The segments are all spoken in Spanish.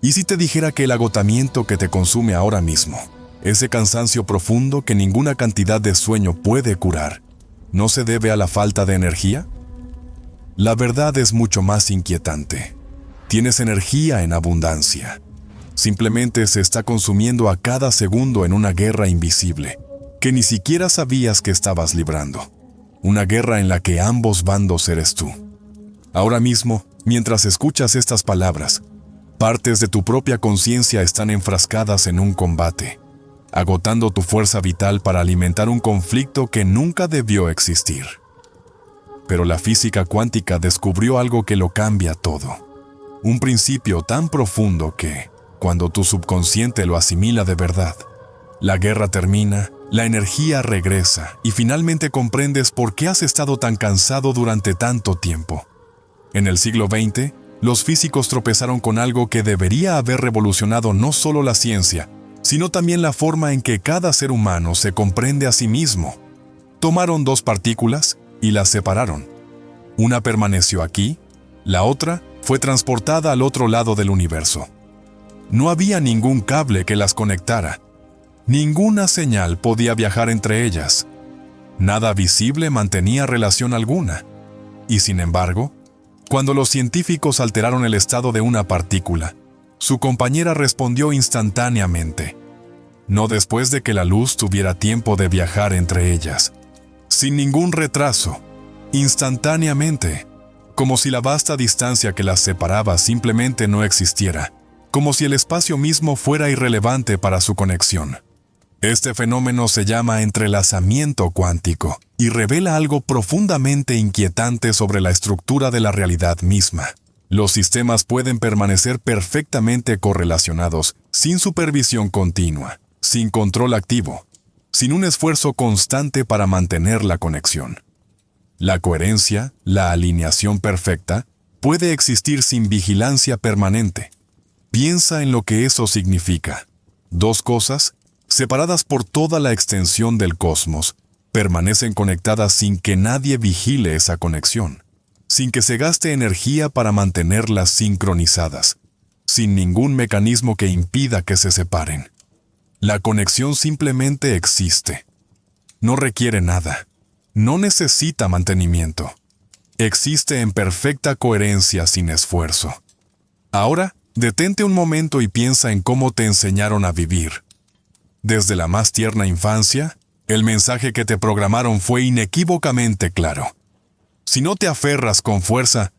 ¿Y si te dijera que el agotamiento que te consume ahora mismo, ese cansancio profundo que ninguna cantidad de sueño puede curar, no se debe a la falta de energía? La verdad es mucho más inquietante. Tienes energía en abundancia. Simplemente se está consumiendo a cada segundo en una guerra invisible, que ni siquiera sabías que estabas librando. Una guerra en la que ambos bandos eres tú. Ahora mismo, mientras escuchas estas palabras, partes de tu propia conciencia están enfrascadas en un combate, agotando tu fuerza vital para alimentar un conflicto que nunca debió existir. Pero la física cuántica descubrió algo que lo cambia todo. Un principio tan profundo que, cuando tu subconsciente lo asimila de verdad, la guerra termina, la energía regresa y finalmente comprendes por qué has estado tan cansado durante tanto tiempo. En el siglo XX, los físicos tropezaron con algo que debería haber revolucionado no solo la ciencia, sino también la forma en que cada ser humano se comprende a sí mismo. Tomaron dos partículas y las separaron. Una permaneció aquí, la otra fue transportada al otro lado del universo. No había ningún cable que las conectara. Ninguna señal podía viajar entre ellas. Nada visible mantenía relación alguna. Y sin embargo, cuando los científicos alteraron el estado de una partícula, su compañera respondió instantáneamente, no después de que la luz tuviera tiempo de viajar entre ellas, sin ningún retraso, instantáneamente, como si la vasta distancia que las separaba simplemente no existiera, como si el espacio mismo fuera irrelevante para su conexión. Este fenómeno se llama entrelazamiento cuántico y revela algo profundamente inquietante sobre la estructura de la realidad misma. Los sistemas pueden permanecer perfectamente correlacionados, sin supervisión continua, sin control activo, sin un esfuerzo constante para mantener la conexión. La coherencia, la alineación perfecta, puede existir sin vigilancia permanente. Piensa en lo que eso significa. Dos cosas, separadas por toda la extensión del cosmos, permanecen conectadas sin que nadie vigile esa conexión, sin que se gaste energía para mantenerlas sincronizadas, sin ningún mecanismo que impida que se separen. La conexión simplemente existe. No requiere nada. No necesita mantenimiento. Existe en perfecta coherencia sin esfuerzo. Ahora, detente un momento y piensa en cómo te enseñaron a vivir. Desde la más tierna infancia, el mensaje que te programaron fue inequívocamente claro. Si no te aferras con fuerza,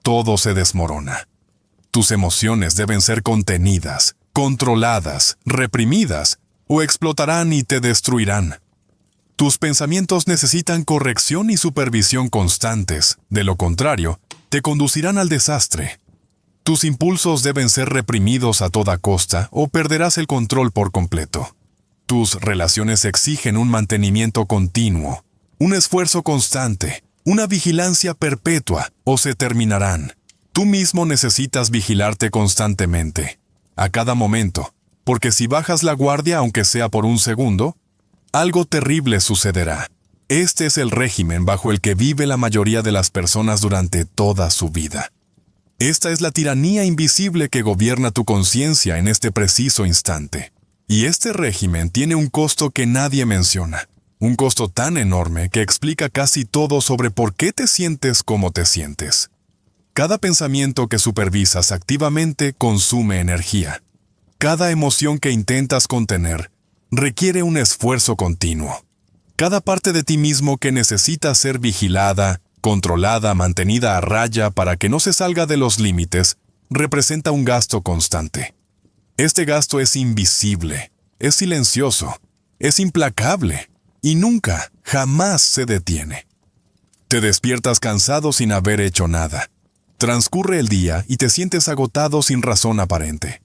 todo se desmorona. Tus emociones deben ser contenidas, controladas, reprimidas, o explotarán y te destruirán. Tus pensamientos necesitan corrección y supervisión constantes, de lo contrario, te conducirán al desastre. Tus impulsos deben ser reprimidos a toda costa o perderás el control por completo. Tus relaciones exigen un mantenimiento continuo, un esfuerzo constante, una vigilancia perpetua, o se terminarán. Tú mismo necesitas vigilarte constantemente, a cada momento, porque si bajas la guardia aunque sea por un segundo, algo terrible sucederá. Este es el régimen bajo el que vive la mayoría de las personas durante toda su vida. Esta es la tiranía invisible que gobierna tu conciencia en este preciso instante. Y este régimen tiene un costo que nadie menciona. Un costo tan enorme que explica casi todo sobre por qué te sientes como te sientes. Cada pensamiento que supervisas activamente consume energía. Cada emoción que intentas contener requiere un esfuerzo continuo. Cada parte de ti mismo que necesita ser vigilada, controlada, mantenida a raya para que no se salga de los límites, representa un gasto constante. Este gasto es invisible, es silencioso, es implacable y nunca, jamás se detiene. Te despiertas cansado sin haber hecho nada. Transcurre el día y te sientes agotado sin razón aparente.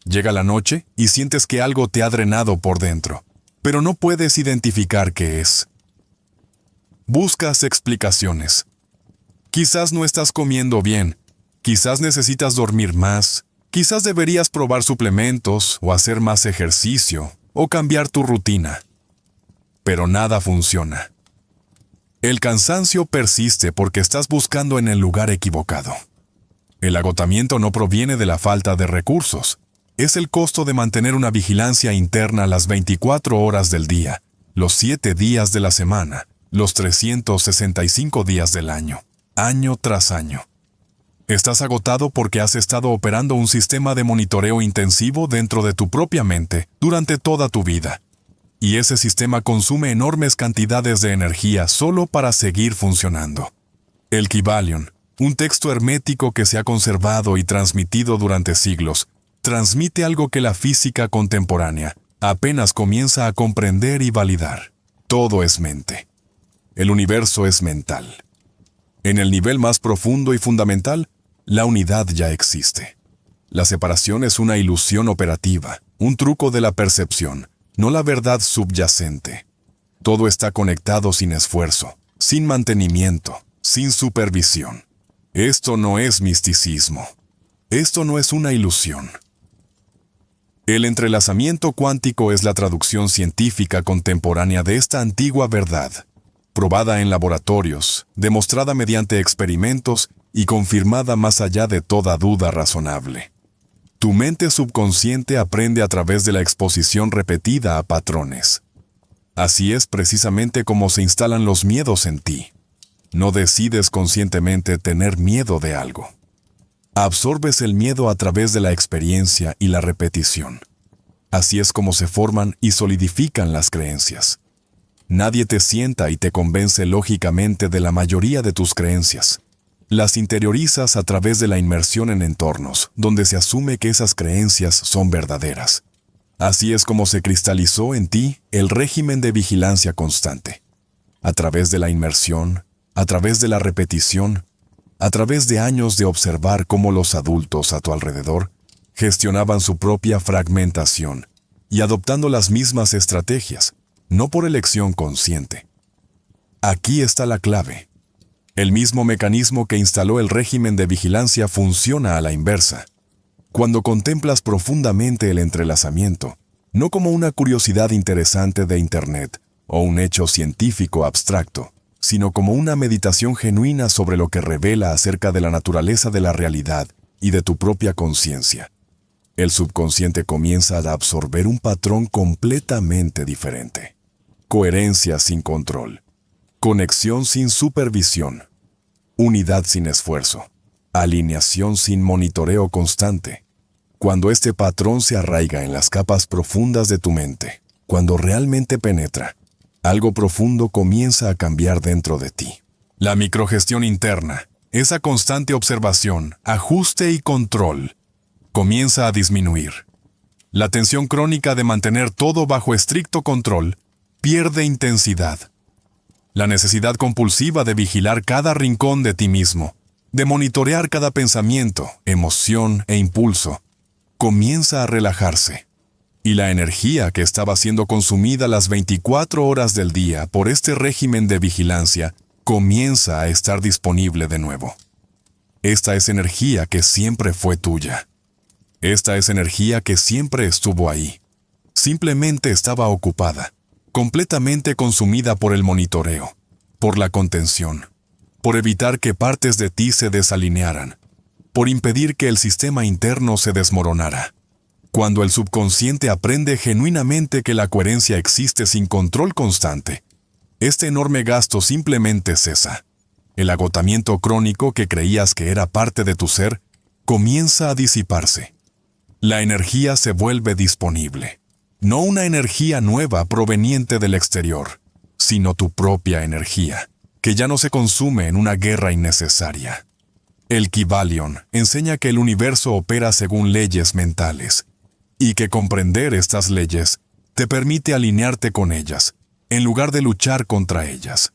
Llega la noche y sientes que algo te ha drenado por dentro, pero no puedes identificar qué es. Buscas explicaciones. Quizás no estás comiendo bien, quizás necesitas dormir más, quizás deberías probar suplementos o hacer más ejercicio o cambiar tu rutina. Pero nada funciona. El cansancio persiste porque estás buscando en el lugar equivocado. El agotamiento no proviene de la falta de recursos. Es el costo de mantener una vigilancia interna las 24 horas del día, los 7 días de la semana, los 365 días del año tras año. Estás agotado porque has estado operando un sistema de monitoreo intensivo dentro de tu propia mente durante toda tu vida. Y ese sistema consume enormes cantidades de energía solo para seguir funcionando. El Kybalion, un texto hermético que se ha conservado y transmitido durante siglos, transmite algo que la física contemporánea apenas comienza a comprender y validar. Todo es mente. El universo es mental. En el nivel más profundo y fundamental, la unidad ya existe. La separación es una ilusión operativa, un truco de la percepción, no la verdad subyacente. Todo está conectado sin esfuerzo, sin mantenimiento, sin supervisión. Esto no es misticismo. Esto no es una ilusión. El entrelazamiento cuántico es la traducción científica contemporánea de esta antigua verdad, probada en laboratorios, demostrada mediante experimentos y confirmada más allá de toda duda razonable. Tu mente subconsciente aprende a través de la exposición repetida a patrones. Así es precisamente como se instalan los miedos en ti. No decides conscientemente tener miedo de algo. Absorbes el miedo a través de la experiencia y la repetición. Así es como se forman y solidifican las creencias. Nadie te sienta y te convence lógicamente de la mayoría de tus creencias. Las interiorizas a través de la inmersión en entornos, donde se asume que esas creencias son verdaderas. Así es como se cristalizó en ti el régimen de vigilancia constante. A través de la inmersión, a través de la repetición, a través de años de observar cómo los adultos a tu alrededor gestionaban su propia fragmentación y adoptando las mismas estrategias, no por elección consciente. Aquí está la clave. El mismo mecanismo que instaló el régimen de vigilancia funciona a la inversa. Cuando contemplas profundamente el entrelazamiento, no como una curiosidad interesante de Internet o un hecho científico abstracto, sino como una meditación genuina sobre lo que revela acerca de la naturaleza de la realidad y de tu propia conciencia, el subconsciente comienza a absorber un patrón completamente diferente. Coherencia sin control. Conexión sin supervisión. Unidad sin esfuerzo. Alineación sin monitoreo constante. Cuando este patrón se arraiga en las capas profundas de tu mente, cuando realmente penetra, algo profundo comienza a cambiar dentro de ti. La microgestión interna, esa constante observación, ajuste y control, comienza a disminuir. La tensión crónica de mantener todo bajo estricto control pierde intensidad. La necesidad compulsiva de vigilar cada rincón de ti mismo, de monitorear cada pensamiento, emoción e impulso, comienza a relajarse. Y la energía que estaba siendo consumida las 24 horas del día por este régimen de vigilancia comienza a estar disponible de nuevo. Esta es energía que siempre fue tuya. Esta es energía que siempre estuvo ahí. Simplemente estaba ocupada, completamente consumida por el monitoreo, por la contención, por evitar que partes de ti se desalinearan, por impedir que el sistema interno se desmoronara. Cuando el subconsciente aprende genuinamente que la coherencia existe sin control constante, este enorme gasto simplemente cesa. El agotamiento crónico que creías que era parte de tu ser comienza a disiparse. La energía se vuelve disponible. No una energía nueva proveniente del exterior, sino tu propia energía, que ya no se consume en una guerra innecesaria. El Kybalion enseña que el universo opera según leyes mentales, y que comprender estas leyes te permite alinearte con ellas, en lugar de luchar contra ellas.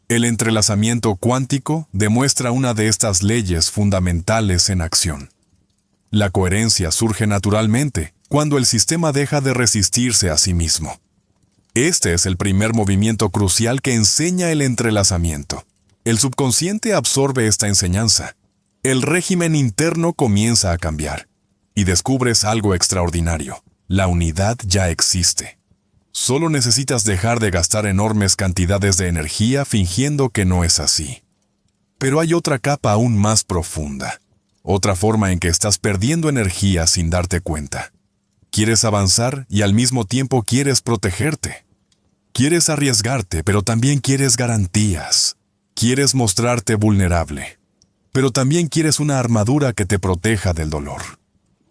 El entrelazamiento cuántico demuestra una de estas leyes fundamentales en acción. La coherencia surge naturalmente cuando el sistema deja de resistirse a sí mismo. Este es el primer movimiento crucial que enseña el entrelazamiento. El subconsciente absorbe esta enseñanza. El régimen interno comienza a cambiar. Y descubres algo extraordinario. La unidad ya existe. Solo necesitas dejar de gastar enormes cantidades de energía fingiendo que no es así. Pero hay otra capa aún más profunda, otra forma en que estás perdiendo energía sin darte cuenta. Quieres avanzar y al mismo tiempo quieres protegerte. Quieres arriesgarte, pero también quieres garantías. Quieres mostrarte vulnerable, pero también quieres una armadura que te proteja del dolor.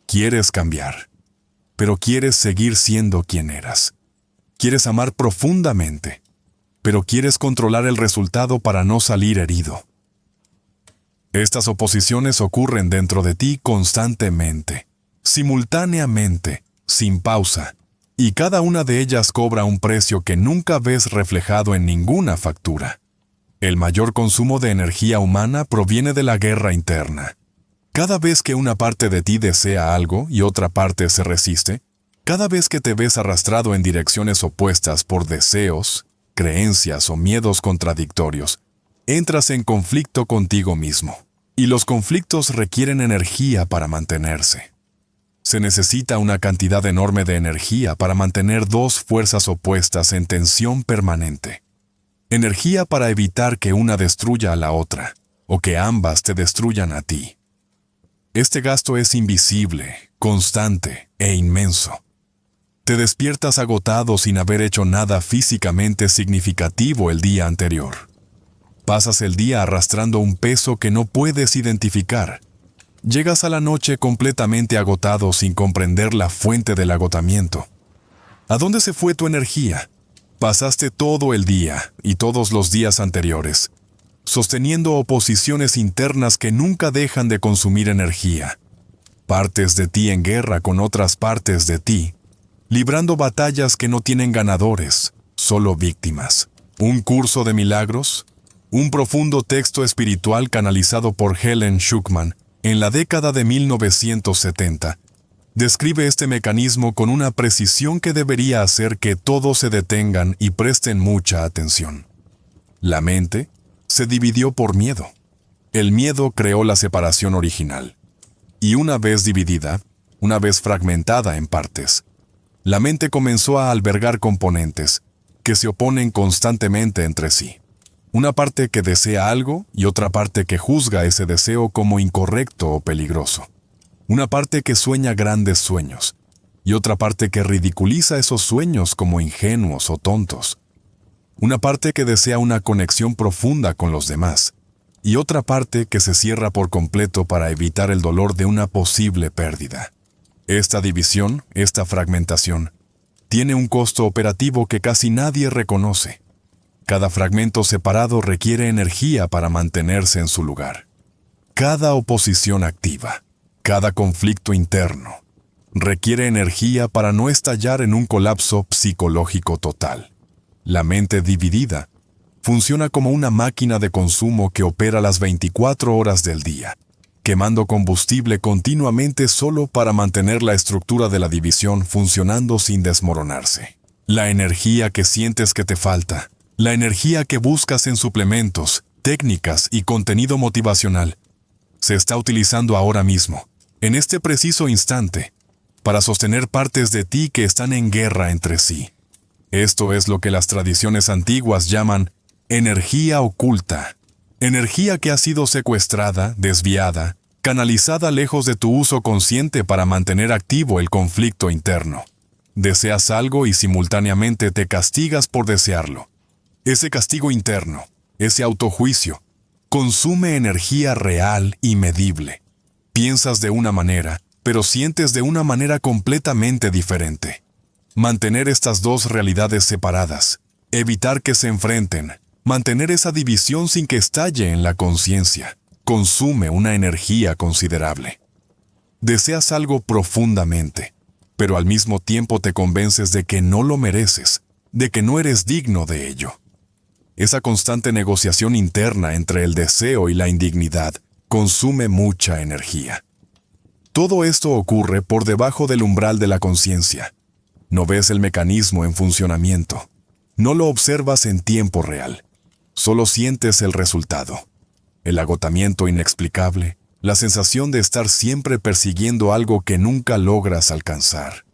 Quieres cambiar, pero quieres seguir siendo quien eras. Quieres amar profundamente, pero quieres controlar el resultado para no salir herido. Estas oposiciones ocurren dentro de ti constantemente, simultáneamente, sin pausa, y cada una de ellas cobra un precio que nunca ves reflejado en ninguna factura. El mayor consumo de energía humana proviene de la guerra interna. Cada vez que una parte de ti desea algo y otra parte se resiste, cada vez que te ves arrastrado en direcciones opuestas por deseos, creencias o miedos contradictorios, entras en conflicto contigo mismo. Y los conflictos requieren energía para mantenerse. Se necesita una cantidad enorme de energía para mantener dos fuerzas opuestas en tensión permanente. Energía para evitar que una destruya a la otra, o que ambas te destruyan a ti. Este gasto es invisible, constante e inmenso. Te despiertas agotado sin haber hecho nada físicamente significativo el día anterior. Pasas el día arrastrando un peso que no puedes identificar. Llegas a la noche completamente agotado sin comprender la fuente del agotamiento. ¿A dónde se fue tu energía? Pasaste todo el día y todos los días anteriores, sosteniendo oposiciones internas que nunca dejan de consumir energía. Partes de ti en guerra con otras partes de ti, librando batallas que no tienen ganadores, solo víctimas. ¿Un curso de milagros? Un profundo texto espiritual canalizado por Helen Schucman en la década de 1970 describe este mecanismo con una precisión que debería hacer que todos se detengan y presten mucha atención. La mente se dividió por miedo. El miedo creó la separación original. Y una vez dividida, una vez fragmentada en partes, la mente comenzó a albergar componentes que se oponen constantemente entre sí. Una parte que desea algo y otra parte que juzga ese deseo como incorrecto o peligroso. Una parte que sueña grandes sueños y otra parte que ridiculiza esos sueños como ingenuos o tontos. Una parte que desea una conexión profunda con los demás y otra parte que se cierra por completo para evitar el dolor de una posible pérdida. Esta división, esta fragmentación, tiene un costo operativo que casi nadie reconoce. Cada fragmento separado requiere energía para mantenerse en su lugar. Cada oposición activa, cada conflicto interno, requiere energía para no estallar en un colapso psicológico total. La mente dividida funciona como una máquina de consumo que opera las 24 horas del día, quemando combustible continuamente solo para mantener la estructura de la división funcionando sin desmoronarse. La energía que sientes que te falta, la energía que buscas en suplementos, técnicas y contenido motivacional, se está utilizando ahora mismo, en este preciso instante, para sostener partes de ti que están en guerra entre sí. Esto es lo que las tradiciones antiguas llaman energía oculta, energía que ha sido secuestrada, desviada, canalizada lejos de tu uso consciente para mantener activo el conflicto interno. Deseas algo y simultáneamente te castigas por desearlo. Ese castigo interno, ese autojuicio, consume energía real y medible. Piensas de una manera, pero sientes de una manera completamente diferente. Mantener estas dos realidades separadas, evitar que se enfrenten, mantener esa división sin que estalle en la conciencia, consume una energía considerable. Deseas algo profundamente, pero al mismo tiempo te convences de que no lo mereces, de que no eres digno de ello. Esa constante negociación interna entre el deseo y la indignidad consume mucha energía. Todo esto ocurre por debajo del umbral de la conciencia. No ves el mecanismo en funcionamiento. No lo observas en tiempo real. Solo sientes el resultado. El agotamiento inexplicable, la sensación de estar siempre persiguiendo algo que nunca logras alcanzar.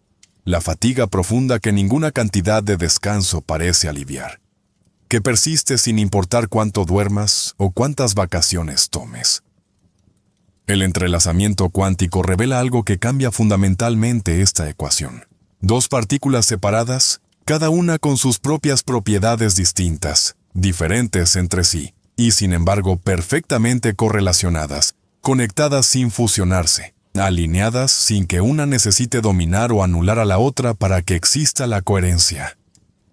La fatiga profunda que ninguna cantidad de descanso parece aliviar. que persiste sin importar cuánto duermas o cuántas vacaciones tomes. El entrelazamiento cuántico revela algo que cambia fundamentalmente esta ecuación. Dos partículas separadas, cada una con sus propias propiedades distintas, diferentes entre sí, y sin embargo perfectamente correlacionadas, conectadas sin fusionarse, alineadas sin que una necesite dominar o anular a la otra para que exista la coherencia.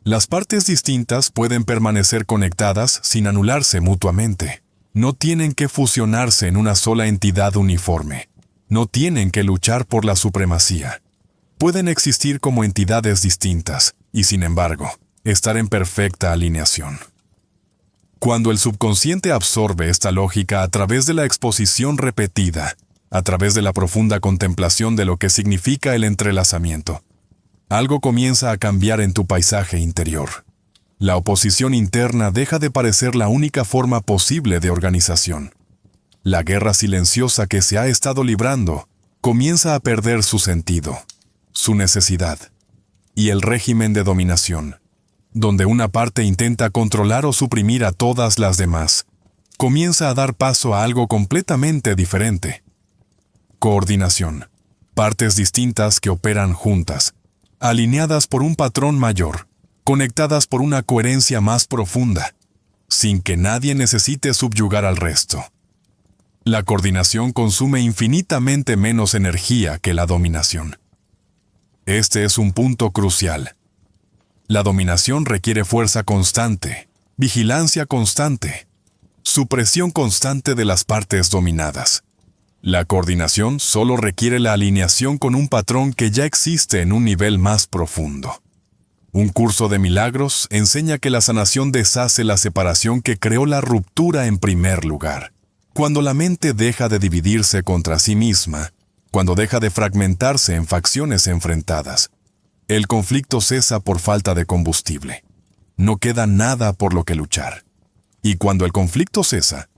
Las partes distintas pueden permanecer conectadas sin anularse mutuamente. No tienen que fusionarse en una sola entidad uniforme. No tienen que luchar por la supremacía. Pueden existir como entidades distintas y, sin embargo, estar en perfecta alineación. Cuando el subconsciente absorbe esta lógica a través de la exposición repetida, a través de la profunda contemplación de lo que significa el entrelazamiento, algo comienza a cambiar en tu paisaje interior. La oposición interna deja de parecer la única forma posible de organización. La guerra silenciosa que se ha estado librando comienza a perder su sentido, su necesidad, y el régimen de dominación, donde una parte intenta controlar o suprimir a todas las demás, comienza a dar paso a algo completamente diferente. Coordinación. Partes distintas que operan juntas, alineadas por un patrón mayor, conectadas por una coherencia más profunda, sin que nadie necesite subyugar al resto. La coordinación consume infinitamente menos energía que la dominación. Este es un punto crucial. La dominación requiere fuerza constante, vigilancia constante, supresión constante de las partes dominadas. La coordinación solo requiere la alineación con un patrón que ya existe en un nivel más profundo. Un curso de milagros enseña que la sanación deshace la separación que creó la ruptura en primer lugar. Cuando la mente deja de dividirse contra sí misma, cuando deja de fragmentarse en facciones enfrentadas, el conflicto cesa por falta de combustible. No queda nada por lo que luchar. Y cuando el conflicto cesa,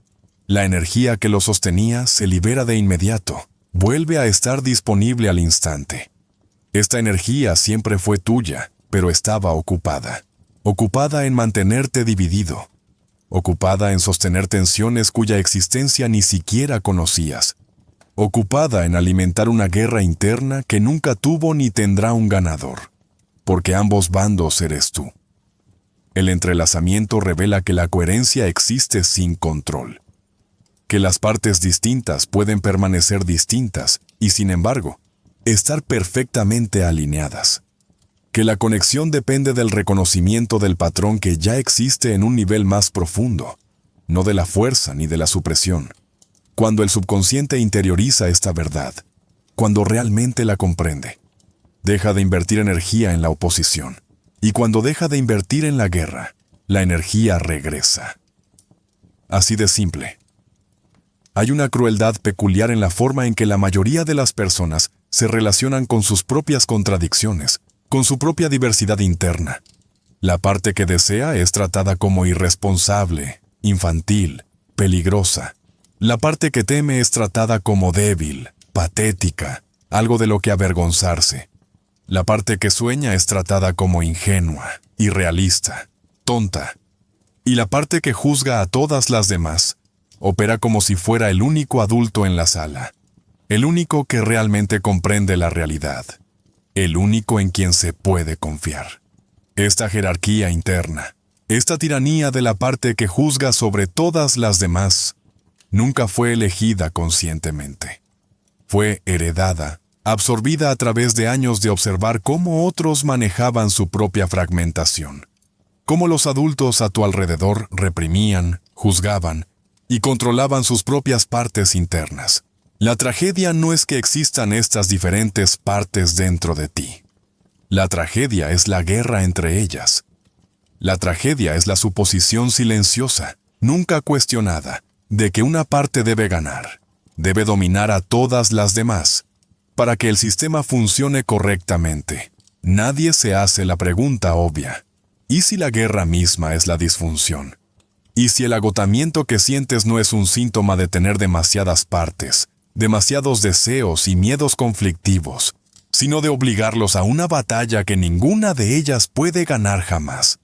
la energía que lo sostenía se libera de inmediato, vuelve a estar disponible al instante. Esta energía siempre fue tuya, pero estaba ocupada en mantenerte dividido, ocupada en sostener tensiones cuya existencia ni siquiera conocías, ocupada en alimentar una guerra interna que nunca tuvo ni tendrá un ganador, porque ambos bandos eres tú. El entrelazamiento revela que la coherencia existe sin control, que las partes distintas pueden permanecer distintas y, sin embargo, estar perfectamente alineadas. Que la conexión depende del reconocimiento del patrón que ya existe en un nivel más profundo, no de la fuerza ni de la supresión. Cuando el subconsciente interioriza esta verdad, cuando realmente la comprende, deja de invertir energía en la oposición, y cuando deja de invertir en la guerra, la energía regresa. Así de simple. Hay una crueldad peculiar en la forma en que la mayoría de las personas se relacionan con sus propias contradicciones, con su propia diversidad interna. La parte que desea es tratada como irresponsable, infantil, peligrosa. La parte que teme es tratada como débil, patética, algo de lo que avergonzarse. La parte que sueña es tratada como ingenua, irrealista, tonta. Y la parte que juzga a todas las demás opera como si fuera el único adulto en la sala, el único que realmente comprende la realidad, el único en quien se puede confiar. Esta jerarquía interna, esta tiranía de la parte que juzga sobre todas las demás, nunca fue elegida conscientemente. Fue heredada, absorbida a través de años de observar cómo otros manejaban su propia fragmentación, cómo los adultos a tu alrededor reprimían, juzgaban y controlaban sus propias partes internas. La tragedia no es que existan estas diferentes partes dentro de ti. La tragedia es la guerra entre ellas. La tragedia es la suposición silenciosa, nunca cuestionada, de que una parte debe ganar, debe dominar a todas las demás, para que el sistema funcione correctamente. Nadie se hace la pregunta obvia: ¿y si la guerra misma es la disfunción? ¿Y si el agotamiento que sientes no es un síntoma de tener demasiadas partes, demasiados deseos y miedos conflictivos, sino de obligarlos a una batalla que ninguna de ellas puede ganar jamás?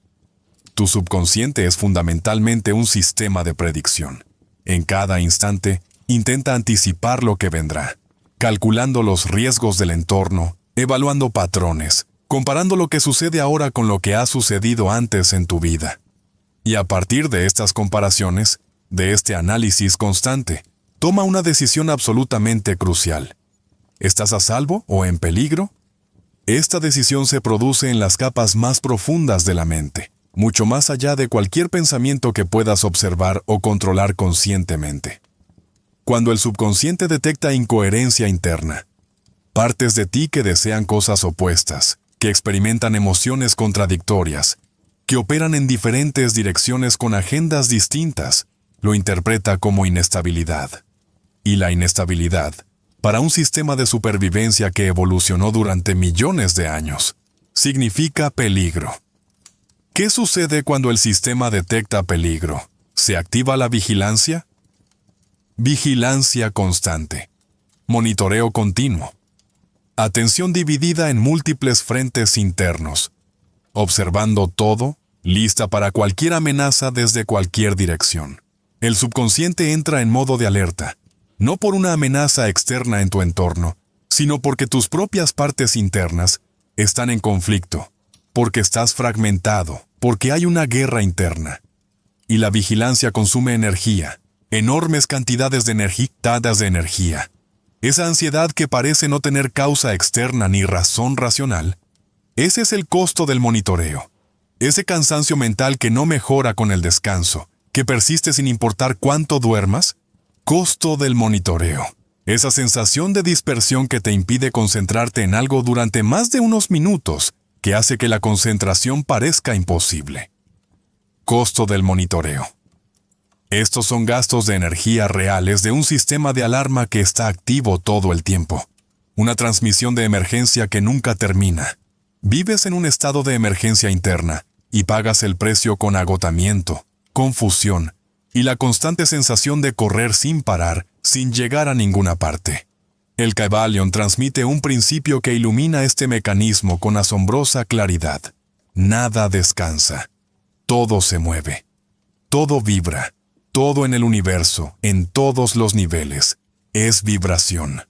Tu subconsciente es fundamentalmente un sistema de predicción. En cada instante, intenta anticipar lo que vendrá, calculando los riesgos del entorno, evaluando patrones, comparando lo que sucede ahora con lo que ha sucedido antes en tu vida. Y a partir de estas comparaciones, de este análisis constante, toma una decisión absolutamente crucial. ¿Estás a salvo o en peligro? Esta decisión se produce en las capas más profundas de la mente, mucho más allá de cualquier pensamiento que puedas observar o controlar conscientemente. Cuando el subconsciente detecta incoherencia interna, partes de ti que desean cosas opuestas, que experimentan emociones contradictorias, que operan en diferentes direcciones con agendas distintas, lo interpreta como inestabilidad. Y la inestabilidad, para un sistema de supervivencia que evolucionó durante millones de años, significa peligro. ¿Qué sucede cuando el sistema detecta peligro? ¿Se activa la vigilancia? Vigilancia constante. Monitoreo continuo. Atención dividida en múltiples frentes internos. Observando todo, lista para cualquier amenaza desde cualquier dirección. El subconsciente entra en modo de alerta, no por una amenaza externa en tu entorno, sino porque tus propias partes internas están en conflicto, porque estás fragmentado, porque hay una guerra interna. Y la vigilancia consume energía, enormes cantidades de energía. Esa ansiedad que parece no tener causa externa ni razón racional. Ese es el costo del monitoreo. Ese cansancio mental que no mejora con el descanso, que persiste sin importar cuánto duermas. Costo del monitoreo. Esa sensación de dispersión que te impide concentrarte en algo durante más de unos minutos, que hace que la concentración parezca imposible. Costo del monitoreo. Estos son gastos de energía reales de un sistema de alarma que está activo todo el tiempo. Una transmisión de emergencia que nunca termina. Vives en un estado de emergencia interna y pagas el precio con agotamiento, confusión y la constante sensación de correr sin parar, sin llegar a ninguna parte. El Kybalion transmite un principio que ilumina este mecanismo con asombrosa claridad. Nada descansa. Todo se mueve. Todo vibra. Todo en el universo, en todos los niveles, es vibración.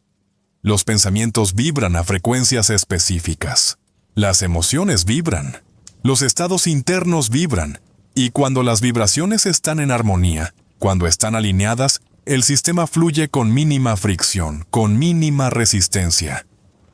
Los pensamientos vibran a frecuencias específicas. Las emociones vibran. Los estados internos vibran. Y cuando las vibraciones están en armonía, cuando están alineadas, el sistema fluye con mínima fricción, con mínima resistencia.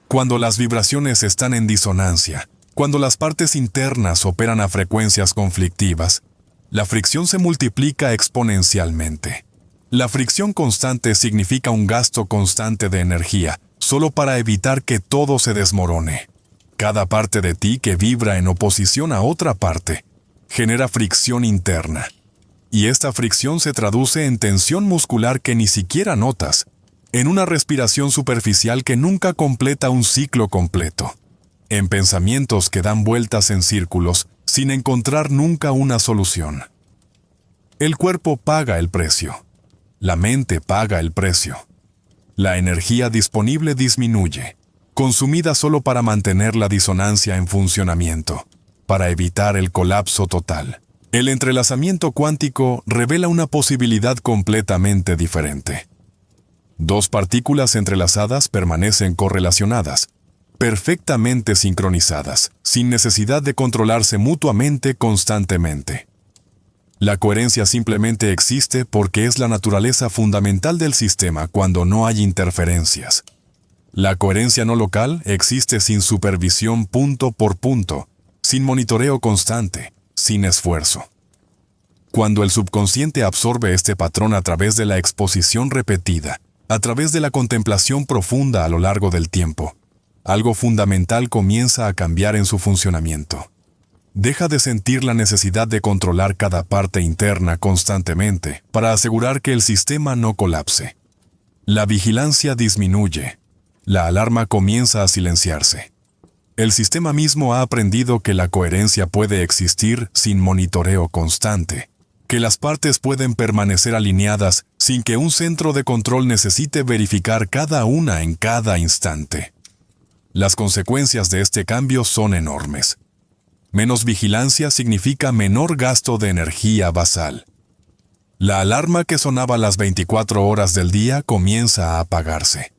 Cuando las vibraciones están en disonancia, cuando las partes internas operan a frecuencias conflictivas, la fricción se multiplica exponencialmente. La fricción constante significa un gasto constante de energía, solo para evitar que todo se desmorone. Cada parte de ti que vibra en oposición a otra parte genera fricción interna. Y esta fricción se traduce en tensión muscular que ni siquiera notas, en una respiración superficial que nunca completa un ciclo completo, en pensamientos que dan vueltas en círculos sin encontrar nunca una solución. El cuerpo paga el precio. La mente paga el precio. La energía disponible disminuye, consumida solo para mantener la disonancia en funcionamiento, para evitar el colapso total. El entrelazamiento cuántico revela una posibilidad completamente diferente. Dos partículas entrelazadas permanecen correlacionadas, perfectamente sincronizadas, sin necesidad de controlarse mutuamente constantemente. La coherencia simplemente existe porque es la naturaleza fundamental del sistema cuando no hay interferencias. La coherencia no local existe sin supervisión punto por punto, sin monitoreo constante, sin esfuerzo. Cuando el subconsciente absorbe este patrón a través de la exposición repetida, a través de la contemplación profunda a lo largo del tiempo, algo fundamental comienza a cambiar en su funcionamiento. Deja de sentir la necesidad de controlar cada parte interna constantemente para asegurar que el sistema no colapse. La vigilancia disminuye. La alarma comienza a silenciarse. El sistema mismo ha aprendido que la coherencia puede existir sin monitoreo constante, que las partes pueden permanecer alineadas sin que un centro de control necesite verificar cada una en cada instante. Las consecuencias de este cambio son enormes. Menos vigilancia significa menor gasto de energía basal. La alarma que sonaba las 24 horas del día comienza a apagarse.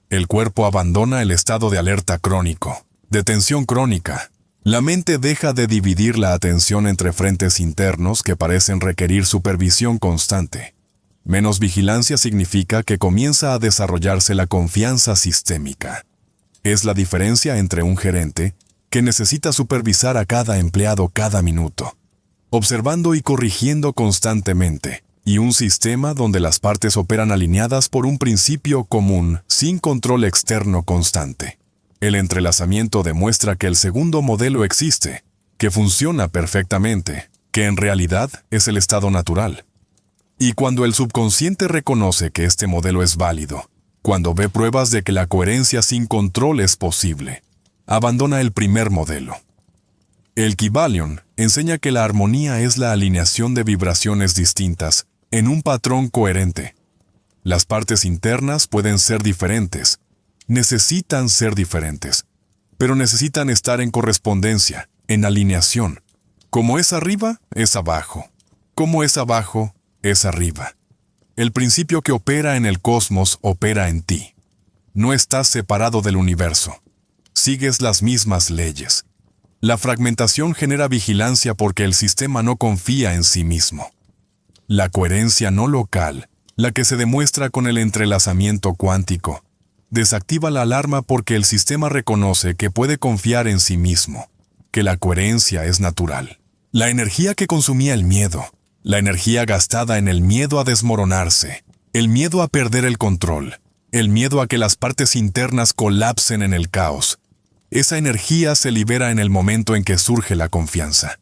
El cuerpo abandona el estado de alerta crónico, de tensión crónica. La mente deja de dividir la atención entre frentes internos que parecen requerir supervisión constante. Menos vigilancia significa que comienza a desarrollarse la confianza sistémica. Es la diferencia entre un gerente que necesita supervisar a cada empleado cada minuto, observando y corrigiendo constantemente, y un sistema donde las partes operan alineadas por un principio común, sin control externo constante. El entrelazamiento demuestra que el segundo modelo existe, que funciona perfectamente, que en realidad es el estado natural. Y cuando el subconsciente reconoce que este modelo es válido, cuando ve pruebas de que la coherencia sin control es posible, abandona el primer modelo. El Kybalion enseña que la armonía es la alineación de vibraciones distintas en un patrón coherente. Las partes internas pueden ser diferentes, necesitan ser diferentes, pero necesitan estar en correspondencia, en alineación. Como es arriba, es abajo. Como es abajo, es arriba. El principio que opera en el cosmos opera en ti. No estás separado del universo. Sigues las mismas leyes. La fragmentación genera vigilancia porque el sistema no confía en sí mismo. La coherencia no local, la que se demuestra con el entrelazamiento cuántico, desactiva la alarma porque el sistema reconoce que puede confiar en sí mismo, que la coherencia es natural. La energía que consumía el miedo, la energía gastada en el miedo a desmoronarse, el miedo a perder el control, el miedo a que las partes internas colapsen en el caos. Esa energía se libera en el momento en que surge la confianza.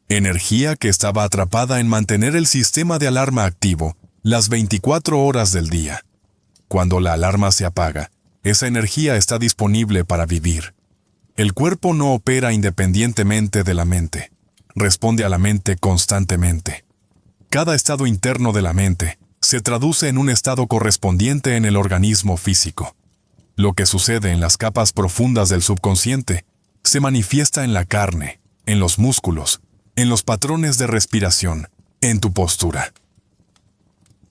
Energía que estaba atrapada en mantener el sistema de alarma activo las 24 horas del día. Cuando la alarma se apaga, esa energía está disponible para vivir. El cuerpo no opera independientemente de la mente. Responde a la mente constantemente. Cada estado interno de la mente se traduce en un estado correspondiente en el organismo físico. Lo que sucede en las capas profundas del subconsciente se manifiesta en la carne, en los músculos, en los patrones de respiración, en tu postura.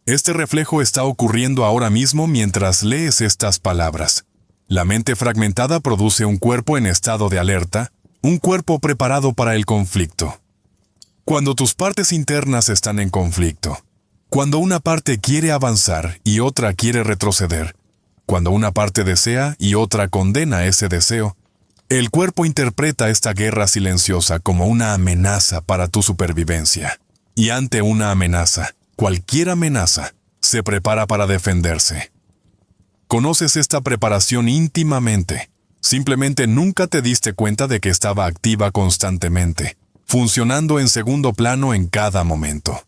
Este reflejo está ocurriendo ahora mismo mientras lees estas palabras. La mente fragmentada produce un cuerpo en estado de alerta, un cuerpo preparado para el conflicto. Cuando tus partes internas están en conflicto, cuando una parte quiere avanzar y otra quiere retroceder, cuando una parte desea y otra condena ese deseo, el cuerpo interpreta esta guerra silenciosa como una amenaza para tu supervivencia. Y ante una amenaza, cualquier amenaza, se prepara para defenderse. Conoces esta preparación íntimamente. Simplemente nunca te diste cuenta de que estaba activa constantemente, funcionando en segundo plano en cada momento.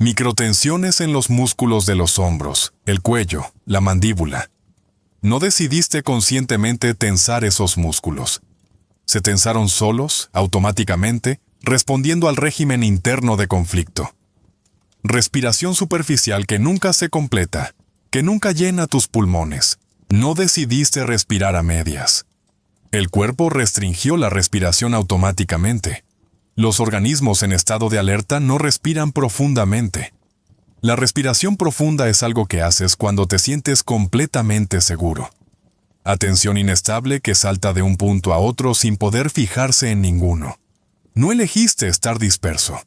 Microtensiones en los músculos de los hombros, el cuello, la mandíbula. No decidiste conscientemente tensar esos músculos. Se tensaron solos, automáticamente, respondiendo al régimen interno de conflicto. Respiración superficial que nunca se completa, que nunca llena tus pulmones. No decidiste respirar a medias. El cuerpo restringió la respiración automáticamente. Los organismos en estado de alerta no respiran profundamente. La respiración profunda es algo que haces cuando te sientes completamente seguro. Atención inestable que salta de un punto a otro sin poder fijarse en ninguno. No elegiste estar disperso.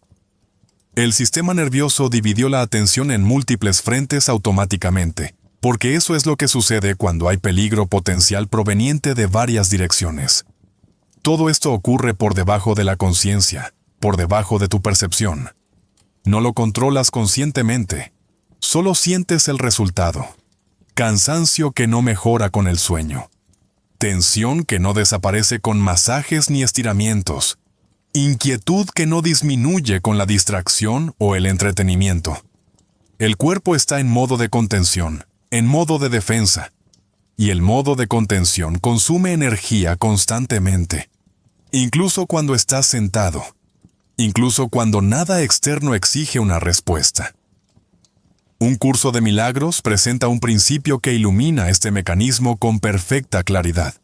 El sistema nervioso dividió la atención en múltiples frentes automáticamente, porque eso es lo que sucede cuando hay peligro potencial proveniente de varias direcciones. Todo esto ocurre por debajo de la conciencia, por debajo de tu percepción. No lo controlas conscientemente, solo sientes el resultado. Cansancio que no mejora con el sueño. Tensión que no desaparece con masajes ni estiramientos. Inquietud que no disminuye con la distracción o el entretenimiento. El cuerpo está en modo de contención, en modo de defensa. Y el modo de contención consume energía constantemente. Incluso cuando estás sentado. Incluso cuando nada externo exige una respuesta. Un curso de milagros presenta un principio que ilumina este mecanismo con perfecta claridad.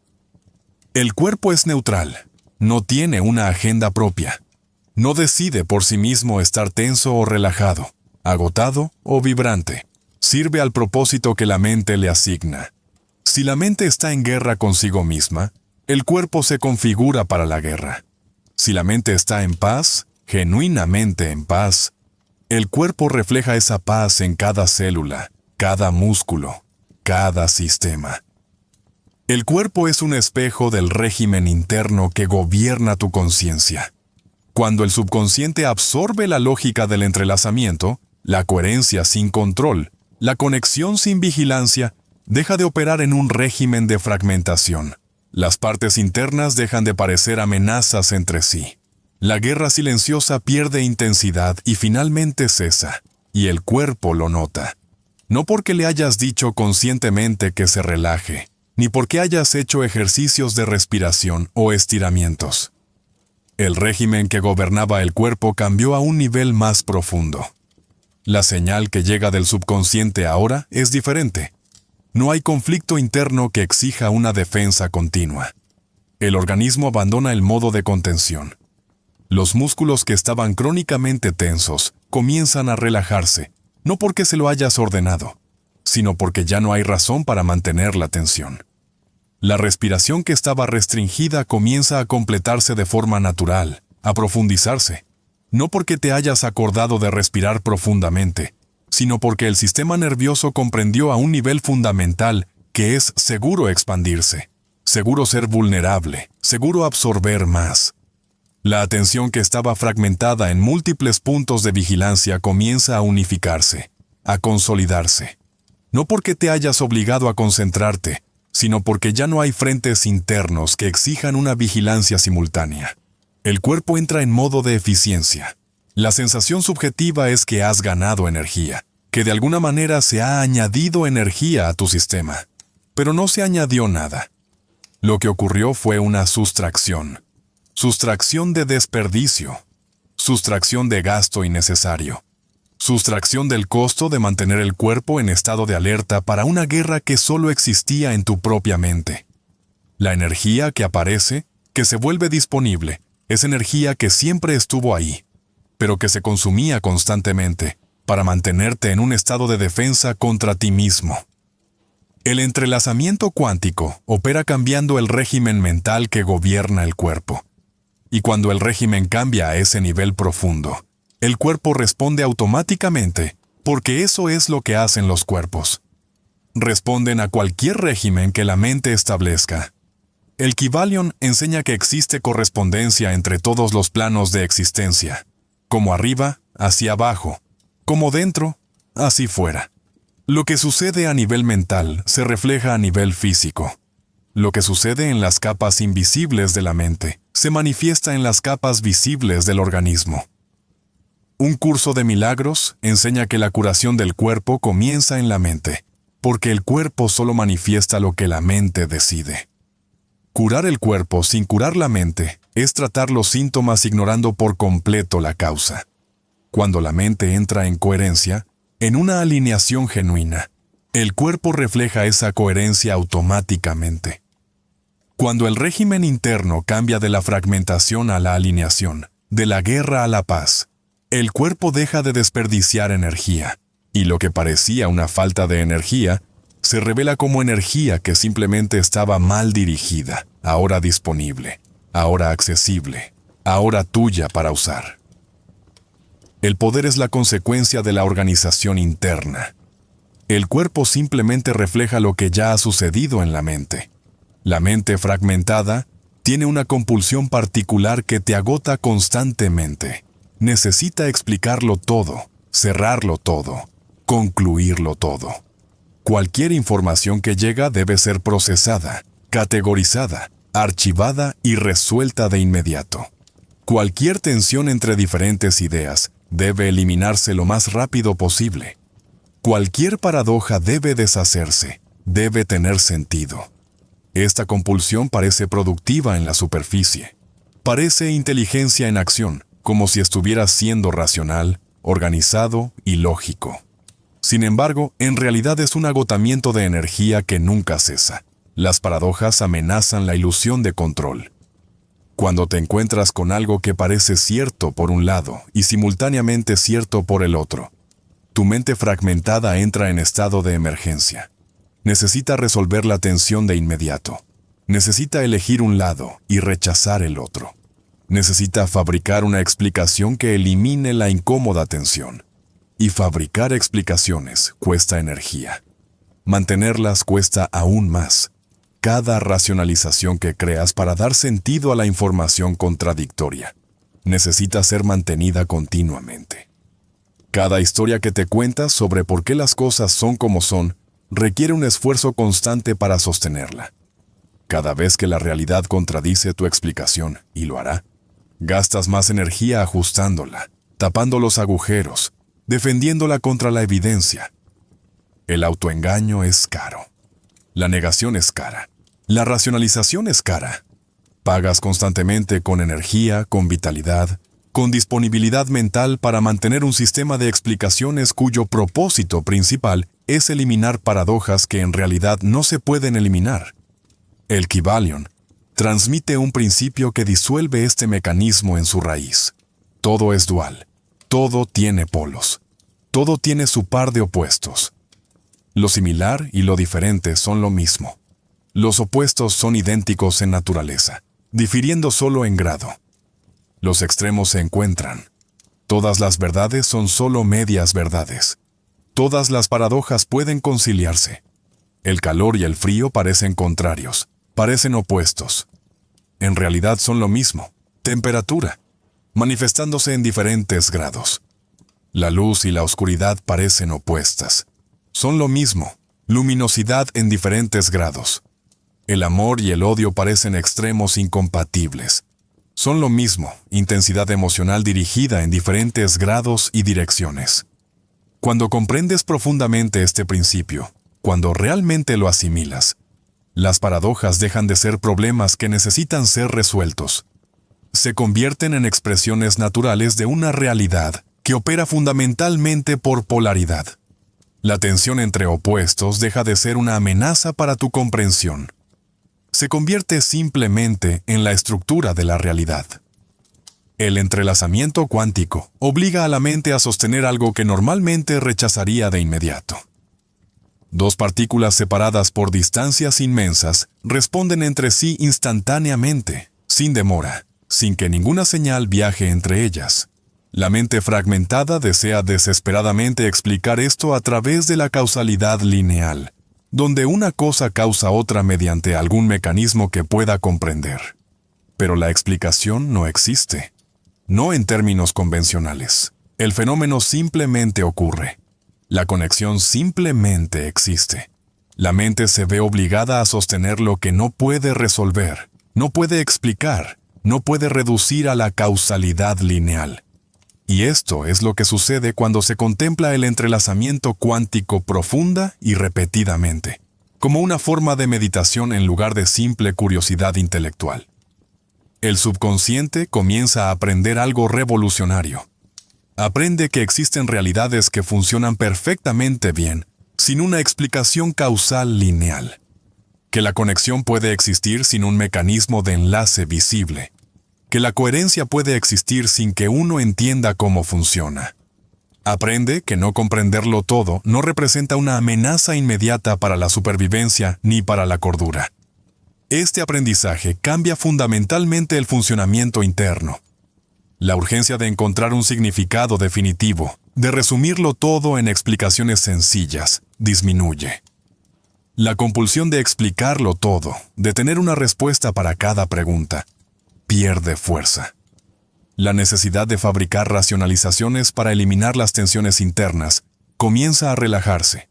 El cuerpo es neutral. No tiene una agenda propia. No decide por sí mismo estar tenso o relajado, agotado o vibrante. Sirve al propósito que la mente le asigna. Si la mente está en guerra consigo misma, el cuerpo se configura para la guerra. Si la mente está en paz, genuinamente en paz, el cuerpo refleja esa paz en cada célula, cada músculo, cada sistema. El cuerpo es un espejo del régimen interno que gobierna tu conciencia. Cuando el subconsciente absorbe la lógica del entrelazamiento, la coherencia sin control, la conexión sin vigilancia, deja de operar en un régimen de fragmentación. Las partes internas dejan de parecer amenazas entre sí. La guerra silenciosa pierde intensidad y finalmente cesa, y el cuerpo lo nota. No porque le hayas dicho conscientemente que se relaje, ni porque hayas hecho ejercicios de respiración o estiramientos. El régimen que gobernaba el cuerpo cambió a un nivel más profundo. La señal que llega del subconsciente ahora es diferente. No hay conflicto interno que exija una defensa continua. El organismo abandona el modo de contención. Los músculos que estaban crónicamente tensos comienzan a relajarse, no porque se lo hayas ordenado, sino porque ya no hay razón para mantener la tensión. La respiración que estaba restringida comienza a completarse de forma natural, a profundizarse, no porque te hayas acordado de respirar profundamente, sino porque el sistema nervioso comprendió a un nivel fundamental que es seguro expandirse, seguro ser vulnerable, seguro absorber más. La atención que estaba fragmentada en múltiples puntos de vigilancia comienza a unificarse, a consolidarse. No porque te hayas obligado a concentrarte, sino porque ya no hay frentes internos que exijan una vigilancia simultánea. El cuerpo entra en modo de eficiencia. La sensación subjetiva es que has ganado energía, que de alguna manera se ha añadido energía a tu sistema. Pero no se añadió nada. Lo que ocurrió fue una sustracción. Sustracción de desperdicio. Sustracción de gasto innecesario. Sustracción del costo de mantener el cuerpo en estado de alerta para una guerra que solo existía en tu propia mente. La energía que aparece, que se vuelve disponible, es energía que siempre estuvo ahí, pero que se consumía constantemente para mantenerte en un estado de defensa contra ti mismo. El entrelazamiento cuántico opera cambiando el régimen mental que gobierna el cuerpo. Y cuando el régimen cambia a ese nivel profundo, el cuerpo responde automáticamente, porque eso es lo que hacen los cuerpos. Responden a cualquier régimen que la mente establezca. El Kybalion enseña que existe correspondencia entre todos los planos de existencia, como arriba, hacia abajo, como dentro, hacia fuera. Lo que sucede a nivel mental se refleja a nivel físico. Lo que sucede en las capas invisibles de la mente se manifiesta en las capas visibles del organismo. Un curso de milagros enseña que la curación del cuerpo comienza en la mente, porque el cuerpo solo manifiesta lo que la mente decide. Curar el cuerpo sin curar la mente es tratar los síntomas ignorando por completo la causa. Cuando la mente entra en coherencia, en una alineación genuina, el cuerpo refleja esa coherencia automáticamente. Cuando el régimen interno cambia de la fragmentación a la alineación, de la guerra a la paz, el cuerpo deja de desperdiciar energía, y lo que parecía una falta de energía, se revela como energía que simplemente estaba mal dirigida, ahora disponible, ahora accesible, ahora tuya para usar. El poder es la consecuencia de la organización interna. El cuerpo simplemente refleja lo que ya ha sucedido en la mente. La mente fragmentada tiene una compulsión particular que te agota constantemente. Necesita explicarlo todo, cerrarlo todo, concluirlo todo. Cualquier información que llega debe ser procesada, categorizada, archivada y resuelta de inmediato. Cualquier tensión entre diferentes ideas debe eliminarse lo más rápido posible. Cualquier paradoja debe deshacerse, debe tener sentido. Esta compulsión parece productiva en la superficie. Parece inteligencia en acción, como si estuviera siendo racional, organizado y lógico. Sin embargo, en realidad es un agotamiento de energía que nunca cesa. Las paradojas amenazan la ilusión de control. Cuando te encuentras con algo que parece cierto por un lado y simultáneamente cierto por el otro, tu mente fragmentada entra en estado de emergencia. Necesita resolver la tensión de inmediato. Necesita elegir un lado y rechazar el otro. Necesita fabricar una explicación que elimine la incómoda tensión. Y fabricar explicaciones cuesta energía. Mantenerlas cuesta aún más. Cada racionalización que creas para dar sentido a la información contradictoria necesita ser mantenida continuamente. Cada historia que te cuentas sobre por qué las cosas son como son requiere un esfuerzo constante para sostenerla. Cada vez que la realidad contradice tu explicación, y lo hará, gastas más energía ajustándola, tapando los agujeros, defendiéndola contra la evidencia. El autoengaño es caro. La negación es cara. La racionalización es cara. Pagas constantemente con energía, con vitalidad, con disponibilidad mental para mantener un sistema de explicaciones cuyo propósito principal es eliminar paradojas que en realidad no se pueden eliminar. El Kybalion transmite un principio que disuelve este mecanismo en su raíz. Todo es dual. Todo tiene polos. Todo tiene su par de opuestos. Lo similar y lo diferente son lo mismo. Los opuestos son idénticos en naturaleza, difiriendo solo en grado. Los extremos se encuentran. Todas las verdades son solo medias verdades. Todas las paradojas pueden conciliarse. El calor y el frío parecen contrarios, parecen opuestos. En realidad son lo mismo, temperatura, manifestándose en diferentes grados. La luz y la oscuridad parecen opuestas. Son lo mismo, luminosidad en diferentes grados. El amor y el odio parecen extremos incompatibles. Son lo mismo, intensidad emocional dirigida en diferentes grados y direcciones. Cuando comprendes profundamente este principio, cuando realmente lo asimilas, las paradojas dejan de ser problemas que necesitan ser resueltos. Se convierten en expresiones naturales de una realidad que opera fundamentalmente por polaridad. La tensión entre opuestos deja de ser una amenaza para tu comprensión. Se convierte simplemente en la estructura de la realidad. El entrelazamiento cuántico obliga a la mente a sostener algo que normalmente rechazaría de inmediato. Dos partículas separadas por distancias inmensas responden entre sí instantáneamente, sin demora, sin que ninguna señal viaje entre ellas. La mente fragmentada desea desesperadamente explicar esto a través de la causalidad lineal, donde una cosa causa otra mediante algún mecanismo que pueda comprender. Pero la explicación no existe. No en términos convencionales. El fenómeno simplemente ocurre. La conexión simplemente existe. La mente se ve obligada a sostener lo que no puede resolver, no puede explicar, no puede reducir a la causalidad lineal. Y esto es lo que sucede cuando se contempla el entrelazamiento cuántico profunda y repetidamente, como una forma de meditación en lugar de simple curiosidad intelectual. El subconsciente comienza a aprender algo revolucionario. Aprende que existen realidades que funcionan perfectamente bien, sin una explicación causal lineal. Que la conexión puede existir sin un mecanismo de enlace visible. Que la coherencia puede existir sin que uno entienda cómo funciona. Aprende que no comprenderlo todo no representa una amenaza inmediata para la supervivencia ni para la cordura. Este aprendizaje cambia fundamentalmente el funcionamiento interno. La urgencia de encontrar un significado definitivo, de resumirlo todo en explicaciones sencillas, disminuye. La compulsión de explicarlo todo, de tener una respuesta para cada pregunta, pierde fuerza. La necesidad de fabricar racionalizaciones para eliminar las tensiones internas comienza a relajarse.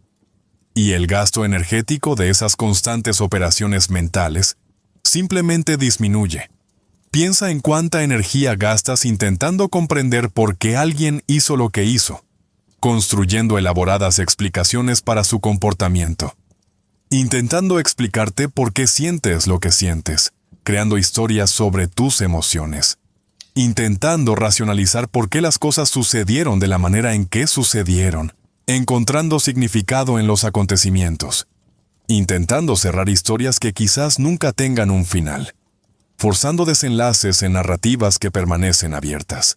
Y el gasto energético de esas constantes operaciones mentales simplemente disminuye. Piensa en cuánta energía gastas intentando comprender por qué alguien hizo lo que hizo, construyendo elaboradas explicaciones para su comportamiento, intentando explicarte por qué sientes lo que sientes, creando historias sobre tus emociones, intentando racionalizar por qué las cosas sucedieron de la manera en que sucedieron, encontrando significado en los acontecimientos, intentando cerrar historias que quizás nunca tengan un final. forzando desenlaces en narrativas que permanecen abiertas.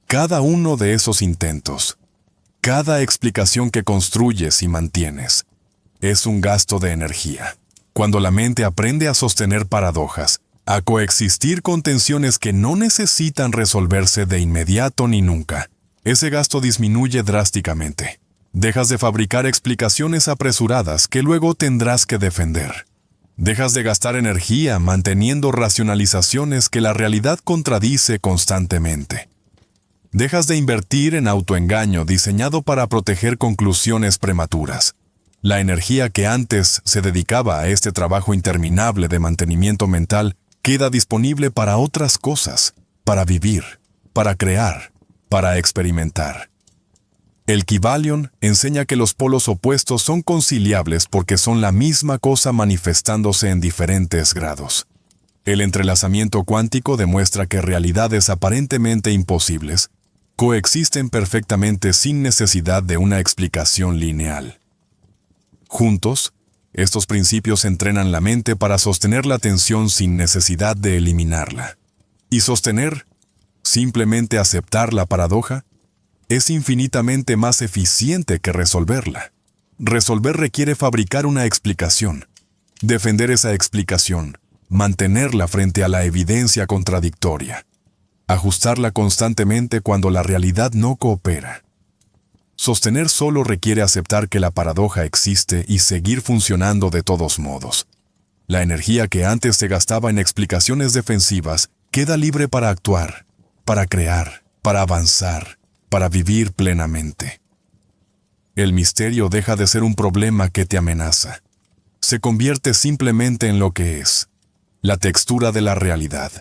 Cada uno de esos intentos, cada explicación que construyes y mantienes, es un gasto de energía. Cuando la mente aprende a sostener paradojas, a coexistir con tensiones que no necesitan resolverse de inmediato ni nunca, ese gasto disminuye drásticamente. Dejas de fabricar explicaciones apresuradas que luego tendrás que defender. Dejas de gastar energía manteniendo racionalizaciones que la realidad contradice constantemente. Dejas de invertir en autoengaño diseñado para proteger conclusiones prematuras. La energía que antes se dedicaba a este trabajo interminable de mantenimiento mental queda disponible para otras cosas, para vivir, para crear, para experimentar. El Kybalion enseña que los polos opuestos son conciliables porque son la misma cosa manifestándose en diferentes grados. El entrelazamiento cuántico demuestra que realidades aparentemente imposibles coexisten perfectamente sin necesidad de una explicación lineal. Juntos, estos principios entrenan la mente para sostener la atención sin necesidad de eliminarla. Y sostener, simplemente aceptar la paradoja, es infinitamente más eficiente que resolverla. Resolver requiere fabricar una explicación, defender esa explicación, mantenerla frente a la evidencia contradictoria, ajustarla constantemente cuando la realidad no coopera. Sostener solo requiere aceptar que la paradoja existe y seguir funcionando de todos modos. La energía que antes se gastaba en explicaciones defensivas queda libre para actuar, para crear, para avanzar, para vivir plenamente. El misterio deja de ser un problema que te amenaza. Se convierte simplemente en lo que es, la textura de la realidad.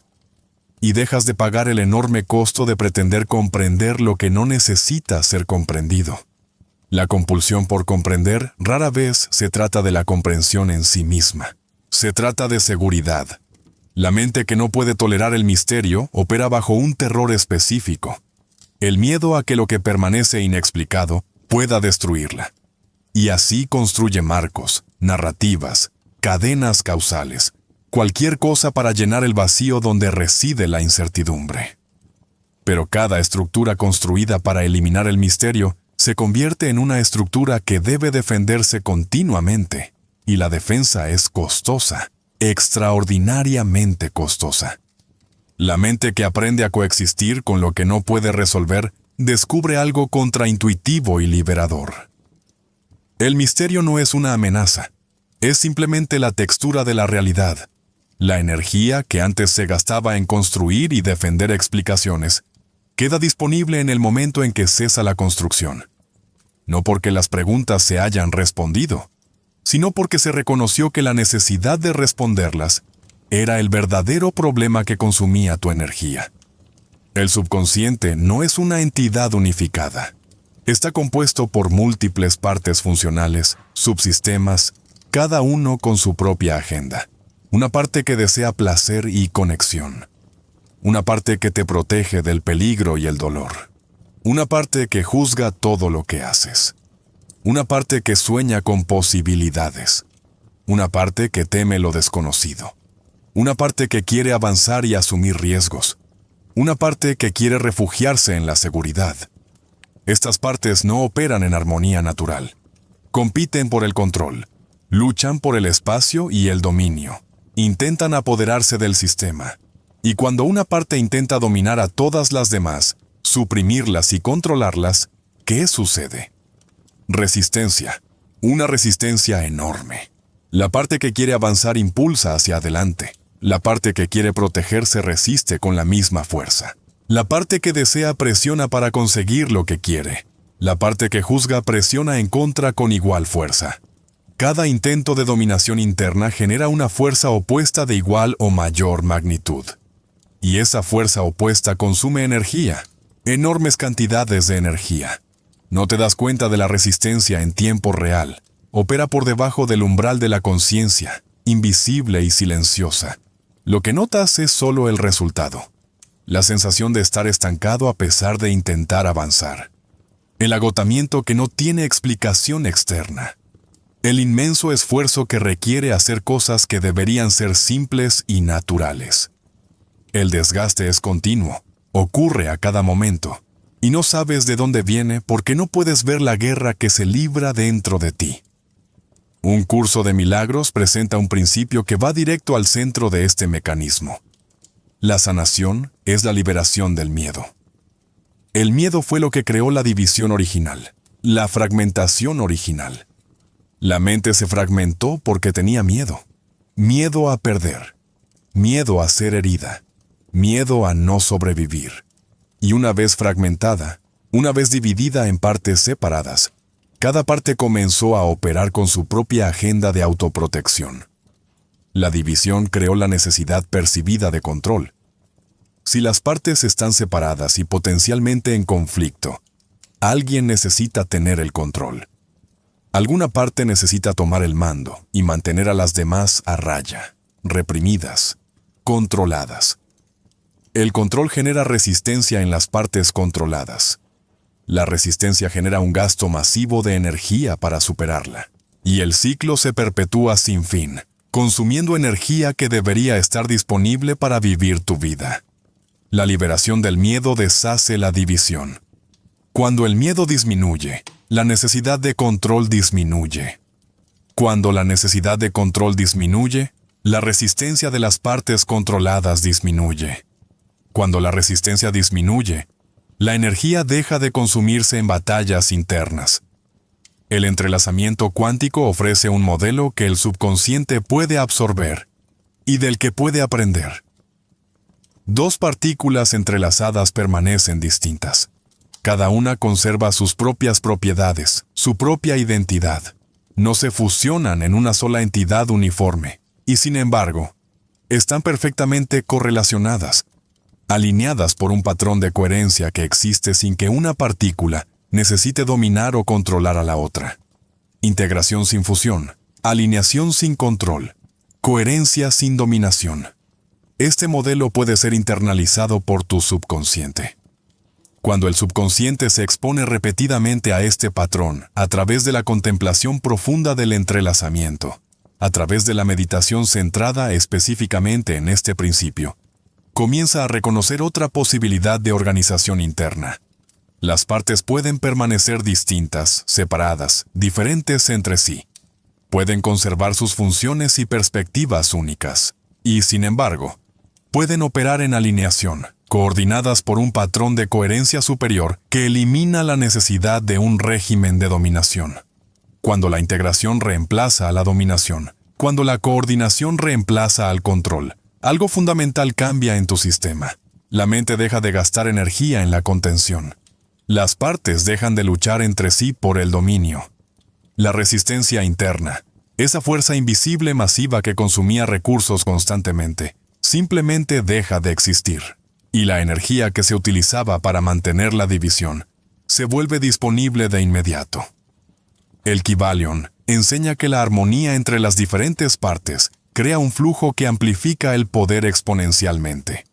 Y dejas de pagar el enorme costo de pretender comprender lo que no necesita ser comprendido. La compulsión por comprender rara vez se trata de la comprensión en sí misma. Se trata de seguridad. La mente que no puede tolerar el misterio opera bajo un terror específico. El miedo a que lo que permanece inexplicado pueda destruirla. Y así construye marcos, narrativas, cadenas causales, cualquier cosa para llenar el vacío donde reside la incertidumbre. Pero cada estructura construida para eliminar el misterio se convierte en una estructura que debe defenderse continuamente, y la defensa es costosa, extraordinariamente costosa. La mente que aprende a coexistir con lo que no puede resolver descubre algo contraintuitivo y liberador. El misterio no es una amenaza, es simplemente la textura de la realidad. La energía que antes se gastaba en construir y defender explicaciones queda disponible en el momento en que cesa la construcción. No porque las preguntas se hayan respondido, sino porque se reconoció que la necesidad de responderlas era el verdadero problema que consumía tu energía. El subconsciente no es una entidad unificada. Está compuesto por múltiples partes funcionales, subsistemas, cada uno con su propia agenda. Una parte que desea placer y conexión. Una parte que te protege del peligro y el dolor. Una parte que juzga todo lo que haces. Una parte que sueña con posibilidades. Una parte que teme lo desconocido. Una parte que quiere avanzar y asumir riesgos. Una parte que quiere refugiarse en la seguridad. Estas partes no operan en armonía natural. Compiten por el control. Luchan por el espacio y el dominio. Intentan apoderarse del sistema. Y cuando una parte intenta dominar a todas las demás, suprimirlas y controlarlas, ¿qué sucede? Resistencia. Una resistencia enorme. La parte que quiere avanzar impulsa hacia adelante. La parte que quiere protegerse resiste con la misma fuerza. La parte que desea presiona para conseguir lo que quiere. La parte que juzga presiona en contra con igual fuerza. Cada intento de dominación interna genera una fuerza opuesta de igual o mayor magnitud. Y esa fuerza opuesta consume energía, enormes cantidades de energía. No te das cuenta de la resistencia en tiempo real. Opera por debajo del umbral de la conciencia, invisible y silenciosa. Lo que notas es solo el resultado. La sensación de estar estancado a pesar de intentar avanzar. El agotamiento que no tiene explicación externa. El inmenso esfuerzo que requiere hacer cosas que deberían ser simples y naturales. El desgaste es continuo, ocurre a cada momento, y no sabes de dónde viene porque no puedes ver la guerra que se libra dentro de ti. Un curso de milagros presenta un principio que va directo al centro de este mecanismo. La sanación es la liberación del miedo. El miedo fue lo que creó la división original, la fragmentación original. La mente se fragmentó porque tenía miedo. Miedo a perder, miedo a ser herida, miedo a no sobrevivir. Y una vez fragmentada, una vez dividida en partes separadas, cada parte comenzó a operar con su propia agenda de autoprotección. La división creó la necesidad percibida de control. Si las partes están separadas y potencialmente en conflicto, alguien necesita tener el control. Alguna parte necesita tomar el mando y mantener a las demás a raya, reprimidas, controladas. El control genera resistencia en las partes controladas. La resistencia genera un gasto masivo de energía para superarla. Y el ciclo se perpetúa sin fin, consumiendo energía que debería estar disponible para vivir tu vida. La liberación del miedo deshace la división. Cuando el miedo disminuye, la necesidad de control disminuye. Cuando la necesidad de control disminuye, la resistencia de las partes controladas disminuye. Cuando la resistencia disminuye, la energía deja de consumirse en batallas internas. El entrelazamiento cuántico ofrece un modelo que el subconsciente puede absorber y del que puede aprender. Dos partículas entrelazadas permanecen distintas. Cada una conserva sus propias propiedades, su propia identidad. No se fusionan en una sola entidad uniforme, y sin embargo, están perfectamente correlacionadas, alineadas por un patrón de coherencia que existe sin que una partícula necesite dominar o controlar a la otra. Integración sin fusión, alineación sin control, coherencia sin dominación. Este modelo puede ser internalizado por tu subconsciente. Cuando el subconsciente se expone repetidamente a este patrón, a través de la contemplación profunda del entrelazamiento, a través de la meditación centrada específicamente en este principio, comienza a reconocer otra posibilidad de organización interna. Las partes pueden permanecer distintas, separadas, diferentes entre sí. Pueden conservar sus funciones y perspectivas únicas, y, sin embargo, pueden operar en alineación, coordinadas por un patrón de coherencia superior que elimina la necesidad de un régimen de dominación. Cuando la integración reemplaza a la dominación, cuando la coordinación reemplaza al control, algo fundamental cambia en tu sistema. La mente deja de gastar energía en la contención. Las partes dejan de luchar entre sí por el dominio. La resistencia interna, esa fuerza invisible masiva que consumía recursos constantemente, simplemente deja de existir. Y la energía que se utilizaba para mantener la división se vuelve disponible de inmediato. El Kybalion enseña que la armonía entre las diferentes partes crea un flujo que amplifica el poder exponencialmente.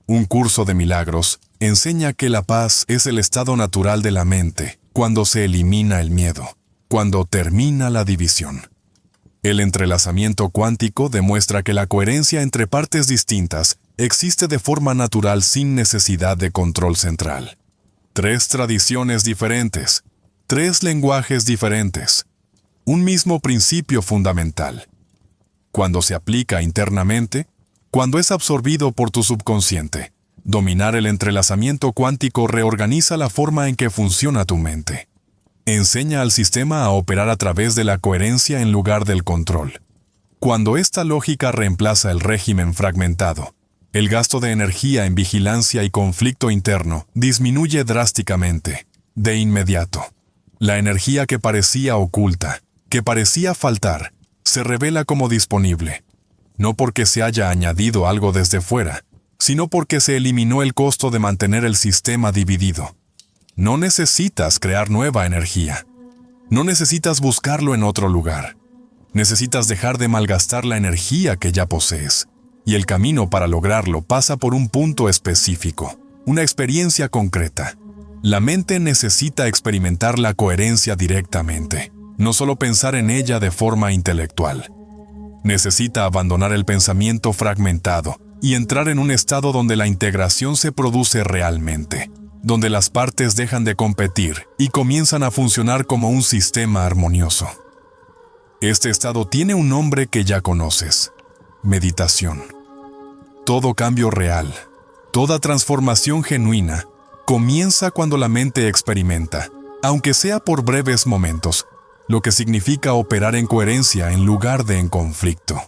Un curso de milagros enseña que la paz es el estado natural de la mente cuando se elimina el miedo, cuando termina la división. El entrelazamiento cuántico demuestra que la coherencia entre partes distintas existe de forma natural sin necesidad de control central. 3 tradiciones diferentes, 3 lenguajes diferentes, un mismo principio fundamental. Cuando se aplica internamente, cuando es absorbido por tu subconsciente, dominar el entrelazamiento cuántico reorganiza la forma en que funciona tu mente. Enseña al sistema a operar a través de la coherencia en lugar del control. Cuando esta lógica reemplaza el régimen fragmentado, el gasto de energía en vigilancia y conflicto interno disminuye drásticamente, de inmediato. La energía que parecía oculta, que parecía faltar, se revela como disponible, no porque se haya añadido algo desde fuera, sino porque se eliminó el costo de mantener el sistema dividido. No necesitas crear nueva energía. No necesitas buscarlo en otro lugar. Necesitas dejar de malgastar la energía que ya posees. Y el camino para lograrlo pasa por un punto específico, una experiencia concreta. La mente necesita experimentar la coherencia directamente, no solo pensar en ella de forma intelectual. Necesita abandonar el pensamiento fragmentado y entrar en un estado donde la integración se produce realmente, donde las partes dejan de competir y comienzan a funcionar como un sistema armonioso. Este estado tiene un nombre que ya conoces: meditación. Todo cambio real, toda transformación genuina, comienza cuando la mente experimenta, aunque sea por breves momentos, lo que significa operar en coherencia en lugar de en conflicto.